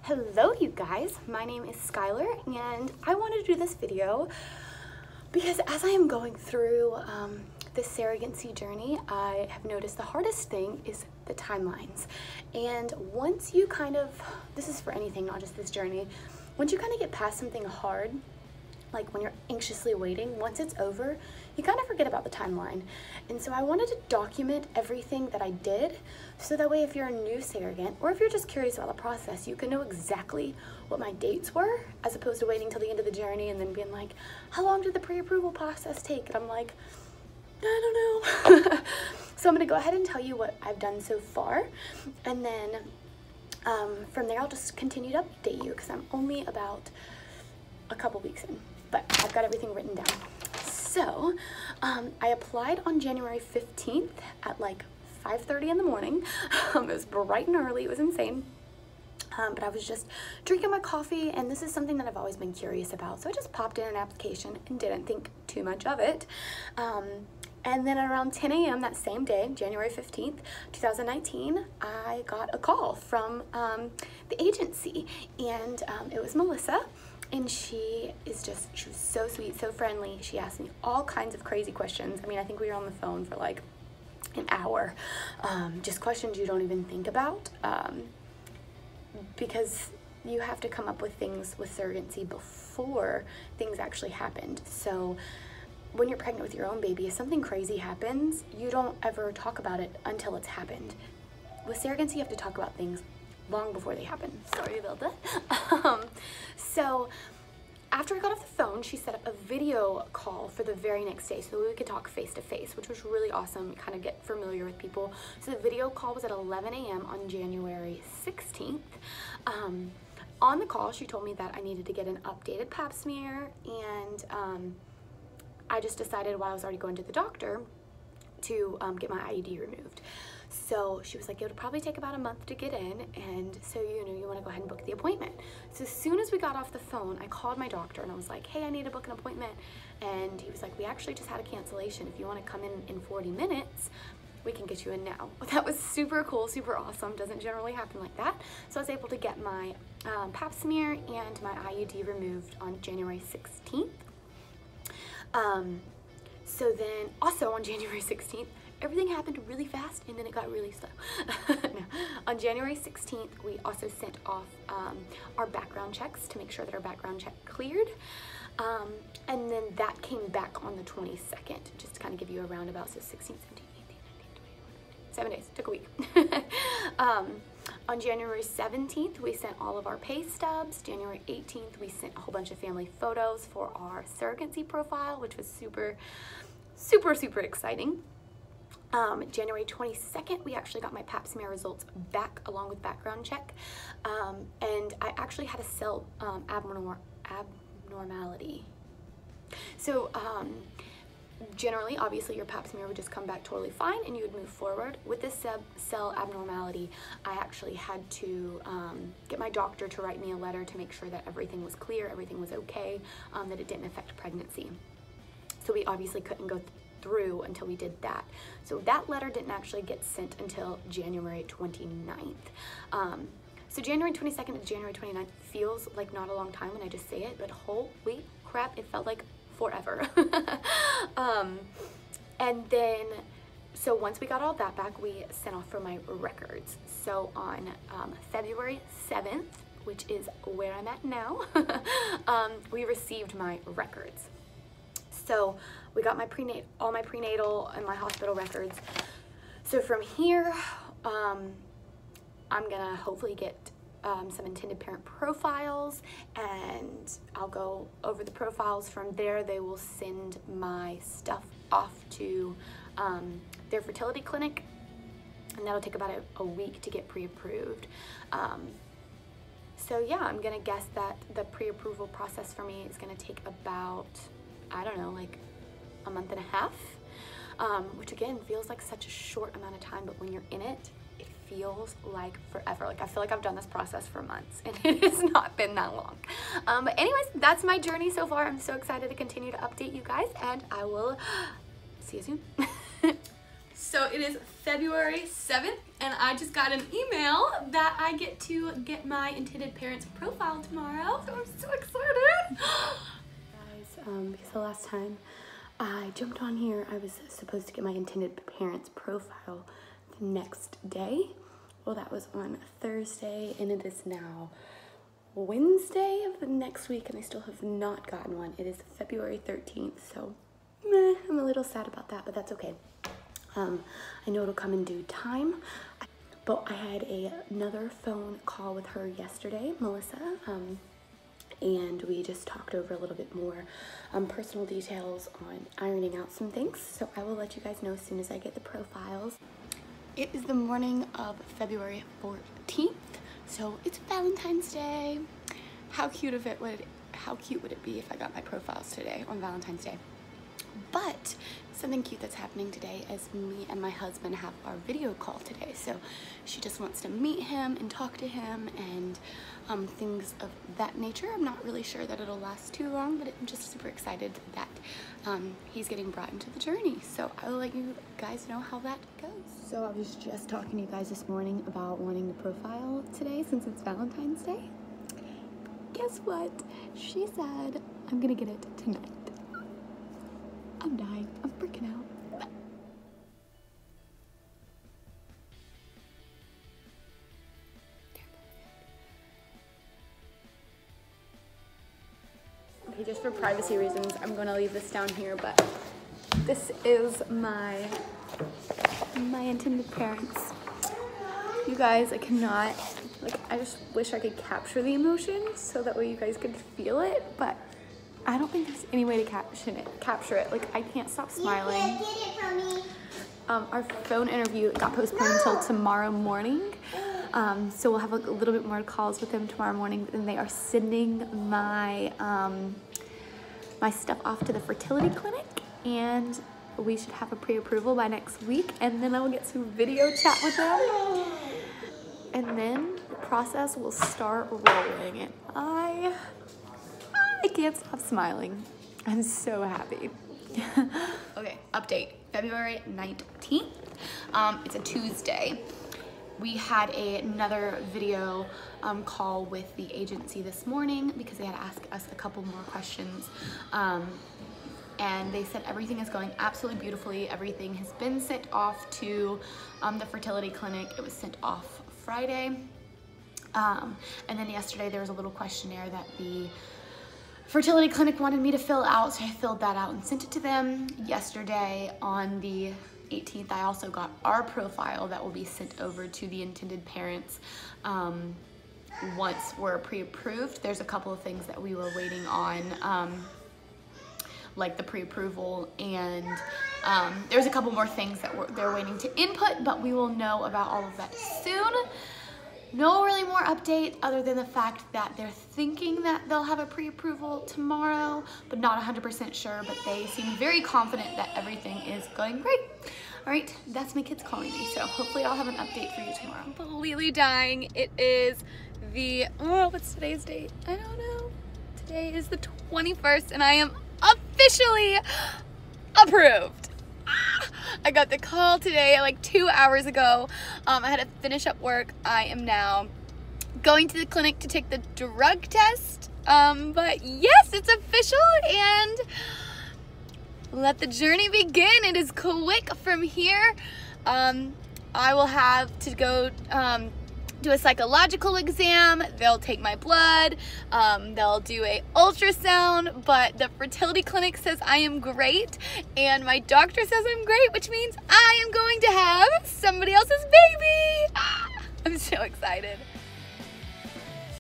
Hello you guys, my name is Skylar and I wanted to do this video because as I am going through this surrogacy journey, I have noticed the hardest thing is the timelines. And once you this is for anything, not just this journey, once you kind of get past something hard, like when you're anxiously waiting, once it's over, you kind of forget about the timeline. And so I wanted to document everything that I did, so that way if you're a new surrogate, or if you're just curious about the process, you can know exactly what my dates were, as opposed to waiting till the end of the journey and then being like, how long did the pre-approval process take? And I'm like, I don't know. So I'm gonna go ahead and tell you what I've done so far, and then from there I'll just continue to update you, because I'm only about a couple weeks in, but I've got everything written down. So I applied on January 15th at like 5:30 in the morning. It was bright and early, it was insane. But I was just drinking my coffee, and this is something that I've always been curious about, so I just popped in an application and didn't think too much of it. And then around 10 a.m. that same day, January 15th, 2019, I got a call from the agency, and it was Melissa. And she was so sweet, so friendly. She asked me all kinds of crazy questions. I mean, I think we were on the phone for like an hour. Just questions you don't even think about, because you have to come up with things with surrogacy before things actually happened. So when you're pregnant with your own baby, if something crazy happens, you don't ever talk about it until it's happened. With surrogacy, you have to talk about things long before they happen. Sorry about that. So after I got off the phone, she set up a video call for the very next day so that we could talk face to face, which was really awesome, kind of get familiar with people. So the video call was at 11 a.m. on January 16th. On the call, she told me that I needed to get an updated pap smear, and I just decided while I was already going to the doctor to get my IUD removed. So she was like, it'll probably take about a month to get in, and so you want to go ahead and book the appointment. So as soon as we got off the phone, I called my doctor and I was like, hey, I need to book an appointment. And he was like, we actually just had a cancellation. If you want to come in 40 minutes, we can get you in now. That was super cool, super awesome. Doesn't generally happen like that. So I was able to get my pap smear and my IUD removed on January 16th. So then also on January 16th, everything happened really fast, and then it got really slow. No. On January 16th, we also sent off our background checks to make sure that our background check cleared. And then that came back on the 22nd, just to kind of give you a roundabout. So 16, 17, 18, 19, 20, 7 days, took a week. On January 17th, we sent all of our pay stubs. January 18th, we sent a whole bunch of family photos for our surrogacy profile, which was super, super, super exciting. January 22nd, we actually got my pap smear results back along with background check. And I actually had a cell abnormality. So generally, obviously, your pap smear would just come back totally fine and you would move forward. With this cell abnormality, I actually had to get my doctor to write me a letter to make sure that everything was clear, everything was okay, that it didn't affect pregnancy. So we obviously couldn't go through until we did that. So that letter didn't actually get sent until January 29th. So January 22nd to January 29th feels like not a long time when I just say it, but holy crap, it felt like forever. And then, so once we got all that back, we sent off for my records. So on February 7th, which is where I'm at now, we received my records. So we got my all my prenatal and my hospital records. So from here, I'm gonna hopefully get some intended parent profiles, and I'll go over the profiles. From there, they will send my stuff off to their fertility clinic, and that'll take about a week to get pre-approved. So yeah, I'm gonna guess that the pre-approval process for me is gonna take about, I don't know, like a month and a half, which again feels like such a short amount of time, but when you're in it, it feels like forever. Like I feel like I've done this process for months, and it has not been that long. But anyways, that's my journey so far. I'm so excited to continue to update you guys, and I will see you soon. So it is February 7th, and I just got an email that I get to get my intended parents profile tomorrow, so I'm so excited. Guys, because the last time I jumped on here, I was supposed to get my intended parents profile the next day. Well, that was on Thursday, and it is now Wednesday of the next week, and I still have not gotten one. It is February 13th, so I'm a little sad about that, but that's okay. I know it'll come in due time. But I had another phone call with her yesterday, Melissa, and we just talked over a little bit more personal details on ironing out some things. So I will let you guys know as soon as I get the profiles. It is the morning of February 14th, so it's Valentine's Day. How cute would it be if I got my profiles today on Valentine's Day? But something cute that's happening today is me and my husband have our video call today. So she just wants to meet him and talk to him and things of that nature. I'm not really sure that it'll last too long, but I'm just super excited that he's getting brought into the journey. So I will let you guys know how that goes. So I was just talking to you guys this morning about wanting the profile today since it's Valentine's Day. Guess what? She said I'm gonna get it tonight. I'm dying. I'm freaking out. Okay, just for privacy reasons, I'm gonna leave this down here, but this is my intended parents. You guys, I cannot, I just wish I could capture the emotion so that way you guys could feel it, but I don't think there's any way to capture it. I can't stop smiling. You can't get it from me. Our phone interview got postponed until tomorrow morning. So we'll have a little bit more calls with them tomorrow morning, and they are sending my my stuff off to the fertility clinic, and we should have a pre-approval by next week, and then I will get some video chat with them, and then the process will start rolling, and I can't stop smiling. I'm so happy. Okay, update. February 19th. It's a Tuesday. We had another video call with the agency this morning because they had asked us a couple more questions. And they said everything is going absolutely beautifully. Everything has been sent off to the fertility clinic. It was sent off Friday. And then yesterday there was a little questionnaire that the fertility clinic wanted me to fill out, so I filled that out and sent it to them. Yesterday on the 18th, I also got our profile that will be sent over to the intended parents once we're pre-approved. There's a couple of things that we were waiting on, like the pre-approval, and there's a couple more things that they're waiting to input, but we will know about all of that soon. No really more update other than the fact that they're thinking that they'll have a pre-approval tomorrow, but not 100% sure, but they seem very confident that everything is going great. All right, that's my kids calling me, so hopefully I'll have an update for you tomorrow. I'm completely dying. It is the, what's today's date? I don't know. Today is the 21st, and I am officially approved. I got the call today like 2 hours ago. I had to finish up work. I am now going to the clinic to take the drug test. But yes, it's official, and let the journey begin. It is quick from here. I will have to go do a psychological exam. They'll take my blood. They'll do a ultrasound, but the fertility clinic says I am great, and my doctor says I'm great, which means I am going to have somebody else's baby. I'm so excited.